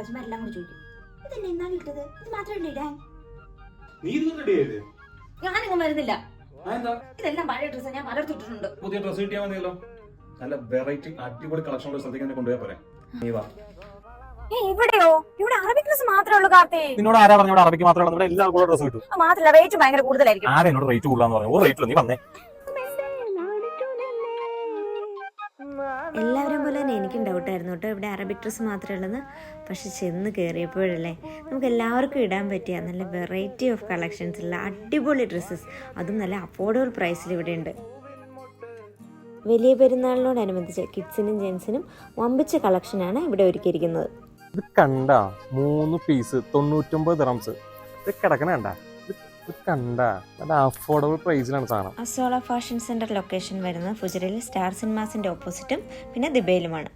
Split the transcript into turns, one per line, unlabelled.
ചാച്ചമാരെല്ലാം കൂടി ചോദിക്കും ഇതന്നെ എന്നാണ് ഇട്ടത്, ഇത് മാത്രമല്ലേ ഇടാൻ. ഞാനിങ്ങും വരുന്നില്ല, ഇതെല്ലാം പഴയ ഡ്രസ്സ്, ഞാൻ പലർത്തിട്ടിട്ടുണ്ട്.
പുതിയ ഡ്രസ്സ് കിട്ടിയാൽ മതിയല്ലോ. നല്ല വെറൈറ്റി അടിപൊളി കളക്ഷൻ ഉള്ള സ്ഥലത്തേക്ക് കൊണ്ടുപോയാൽ പോരെ. നീ വാ.
ഇവിടെയോ? ഇവിടെ അറബിക് ഡ്രസ് മാത്രമേ ഉള്ളൂ കാർത്തി.
നിന്നോട് ആരാ പറഞ്ഞു ഇവിടെ അറബിക്ക് മാത്രമേ ഇവിടെ എല്ലാ ഡ്രസ്സ് കിട്ടും?
മാത്രമല്ല റേറ്റ് ഭയങ്കര കൂടുതലായിരിക്കും.
ആരാ എന്നോട് റേറ്റ് കൂടുതലാന്ന് പറഞ്ഞു? ഒരു റേറ്റിൽ നീ വന്നേ.
എല്ലാവരും പോലെ തന്നെ എനിക്കും ഡൗട്ടായിരുന്നു കേട്ടോ, ഇവിടെ അറബിക് ഡ്രസ്സ് മാത്രമേ ഉള്ളെന്ന്. പക്ഷെ ചെന്ന് കയറിയപ്പോഴല്ലേ നമുക്ക് എല്ലാവർക്കും ഇടാൻ പറ്റിയ നല്ല വെറൈറ്റി ഓഫ് കളക്ഷൻസ് ഉള്ള അടിപൊളി ഡ്രസ്സസ്, അതും നല്ല അഫോർഡബിൾ പ്രൈസിൽ ഇവിടെ ഉണ്ട്. വലിയ പെരുന്നാളിനോടനുബന്ധിച്ച് കിഡ്സിനും ജെൻസിനും വമ്പിച്ച കളക്ഷനാണ് ഇവിടെ ഒരുക്കിയിരിക്കുന്നത്.
ഇത് കണ്ട 3 പീസ് 99 ദിർഹംസ്. ഇത് കിടക്കണ കണ്ട, ഇത് കണ്ട നല്ല അഫോർഡബിൾ പ്രൈസിലാണ് സാധനം.
അസോള ഫാഷൻ സെന്റർ ലൊക്കേഷൻ വരുന്നത് ഫുജറയിൽ സ്റ്റാർ സിനിമാസിന്റെ ഓപ്പോസിറ്റും പിന്നെ ദിബയിലുമാണ്.